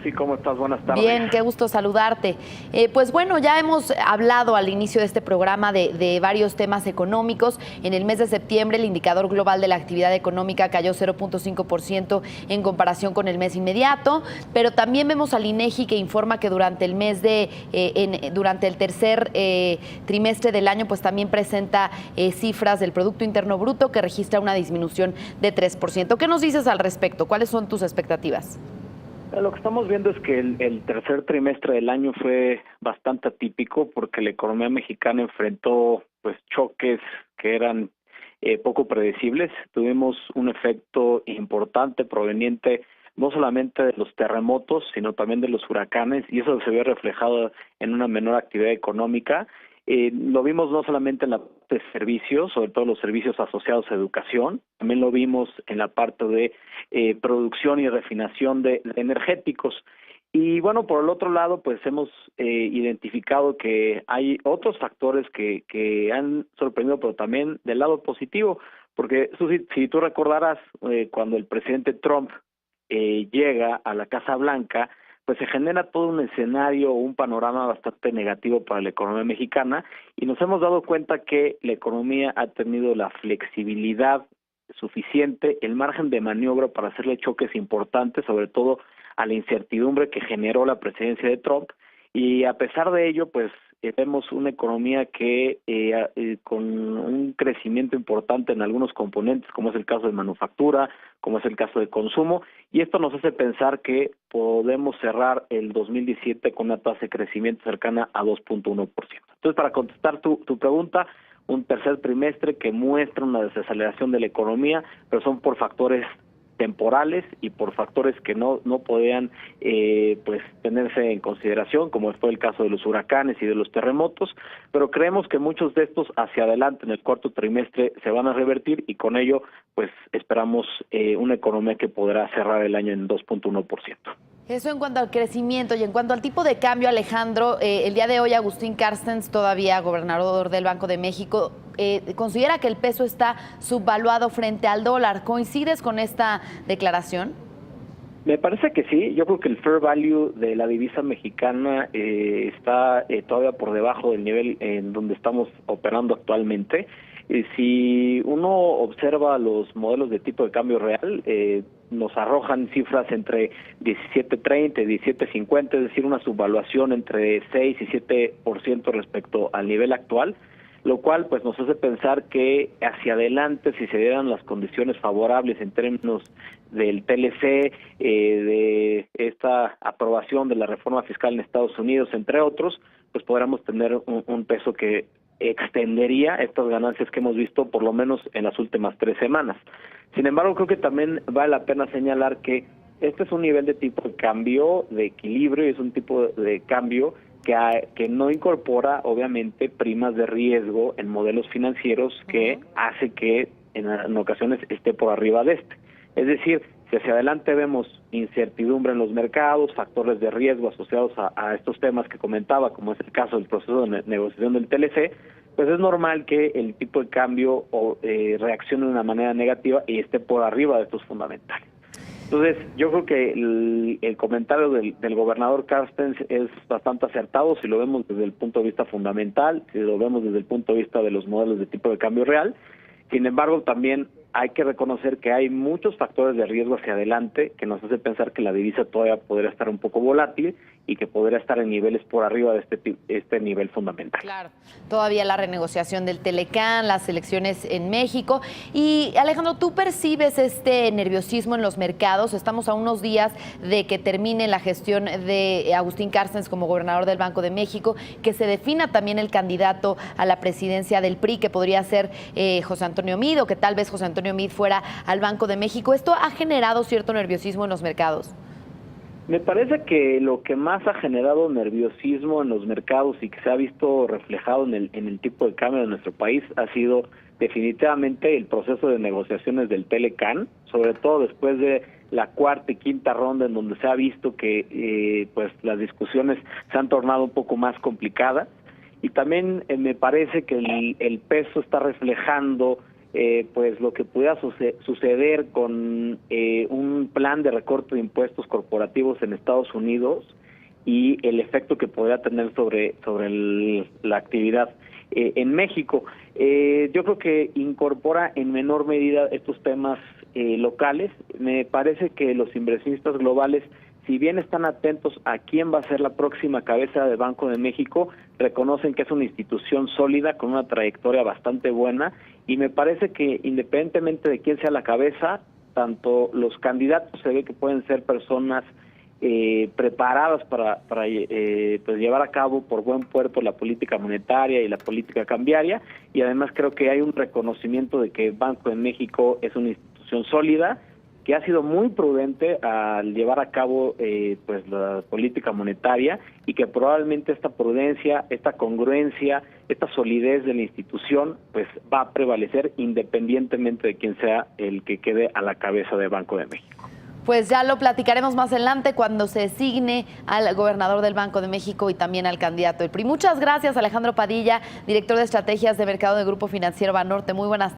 Rosy, ¿cómo estás? Buenas tardes. Bien, qué gusto saludarte. Pues bueno, ya hemos hablado al inicio de este programa de varios temas económicos. En el mes de septiembre el indicador global de la actividad económica cayó 0.5% en comparación con el mes inmediato, pero también vemos al INEGI que informa que durante el mes durante el tercer trimestre del año, pues también presenta cifras del Producto Interno Bruto que registra una disminución de 3%. ¿Qué nos dices al respecto? ¿Cuáles son tus expectativas? Lo que estamos viendo es que el tercer trimestre del año fue bastante atípico porque la economía mexicana enfrentó pues choques que eran poco predecibles. Tuvimos un efecto importante proveniente no solamente de los terremotos, sino también de los huracanes, y eso se ve reflejado en una menor actividad económica. Lo vimos no solamente en la parte de servicios, sobre todo los servicios asociados a educación, también lo vimos en la parte de producción y refinación de energéticos. Y bueno, por el otro lado, pues hemos identificado que hay otros factores que han sorprendido, pero también del lado positivo, porque Susi, si tú recordarás, cuando el presidente Trump llega a la Casa Blanca, pues se genera todo un escenario, un panorama bastante negativo para la economía mexicana, y nos hemos dado cuenta que la economía ha tenido la flexibilidad suficiente, el margen de maniobra para hacerle choques importantes, sobre todo a la incertidumbre que generó la presidencia de Trump, y a pesar de ello, pues vemos una economía que con un crecimiento importante en algunos componentes, como es el caso de manufactura, como es el caso de consumo, y esto nos hace pensar que podemos cerrar el 2017 con una tasa de crecimiento cercana a 2.1%. Entonces, para contestar tu pregunta, un tercer trimestre que muestra una desaceleración de la economía, pero son por factores temporales y por factores que no podían pues tenerse en consideración, como fue el caso de los huracanes y de los terremotos, pero creemos que muchos de estos hacia adelante en el cuarto trimestre se van a revertir, y con ello pues esperamos una economía que podrá cerrar el año en 2.1%. Eso en cuanto al crecimiento. Y en cuanto al tipo de cambio, Alejandro, el día de hoy Agustín Carstens, todavía gobernador del Banco de México, considera que el peso está subvaluado frente al dólar. ¿Coincides con esta declaración? Me parece que sí. Yo creo que el fair value de la divisa mexicana está todavía por debajo del nivel en donde estamos operando actualmente. Si uno observa los modelos de tipo de cambio real, nos arrojan cifras entre 17.30 y 17.50, es decir, una subvaluación entre 6 y 7% respecto al nivel actual, lo cual pues nos hace pensar que hacia adelante, si se dieran las condiciones favorables en términos del TLC, de esta aprobación de la reforma fiscal en Estados Unidos, entre otros, pues podríamos tener un peso que extendería estas ganancias que hemos visto por lo menos en las últimas 3 semanas. Sin embargo, creo que también vale la pena señalar que este es un nivel de tipo de cambio de equilibrio, y es un tipo de cambio que no incorpora obviamente primas de riesgo en modelos financieros, que hace que en ocasiones esté por arriba de este. Es decir, si hacia adelante vemos incertidumbre en los mercados, factores de riesgo asociados a estos temas que comentaba, como es el caso del proceso de negociación del TLC, pues es normal que el tipo de cambio reaccione de una manera negativa y esté por arriba de estos fundamentales. Entonces, yo creo que el comentario del gobernador Carstens es bastante acertado si lo vemos desde el punto de vista fundamental, si lo vemos desde el punto de vista de los modelos de tipo de cambio real. Sin embargo, también hay que reconocer que hay muchos factores de riesgo hacia adelante que nos hace pensar que la divisa todavía podría estar un poco volátil y que podría estar en niveles por arriba de este nivel fundamental. Claro, todavía la renegociación del Telecán, las elecciones en México. Y Alejandro, ¿tú percibes este nerviosismo en los mercados? Estamos a unos días de que termine la gestión de Agustín Carstens como gobernador del Banco de México, que se defina también el candidato a la presidencia del PRI, que podría ser José Antonio Meade, o que tal vez José Antonio Meade fuera al Banco de México. ¿Esto ha generado cierto nerviosismo en los mercados? Me parece que lo que más ha generado nerviosismo en los mercados y que se ha visto reflejado en el tipo de cambio de nuestro país ha sido definitivamente el proceso de negociaciones del Telecán, sobre todo después de la cuarta y quinta ronda, en donde se ha visto que pues las discusiones se han tornado un poco más complicadas, y también me parece que el peso está reflejando pues lo que pueda suceder con un plan de recorte de impuestos corporativos en Estados Unidos y el efecto que podría tener sobre la actividad en México. Yo creo que incorpora en menor medida estos temas locales. Me parece que los inversionistas globales, si bien están atentos a quién va a ser la próxima cabeza del Banco de México, reconocen que es una institución sólida con una trayectoria bastante buena, y me parece que independientemente de quién sea la cabeza, tanto los candidatos se ve que pueden ser personas preparadas para pues llevar a cabo por buen puerto la política monetaria y la política cambiaria, y además creo que hay un reconocimiento de que Banco de México es una institución sólida, que ha sido muy prudente al llevar a cabo pues la política monetaria, y que probablemente esta prudencia, esta congruencia, esta solidez de la institución pues va a prevalecer independientemente de quién sea el que quede a la cabeza de Banco de México. Pues ya lo platicaremos más adelante cuando se designe al gobernador del Banco de México y también al candidato del PRI. Muchas gracias, Alejandro Padilla, director de estrategias de mercado del Grupo Financiero Banorte. Muy buenas tardes.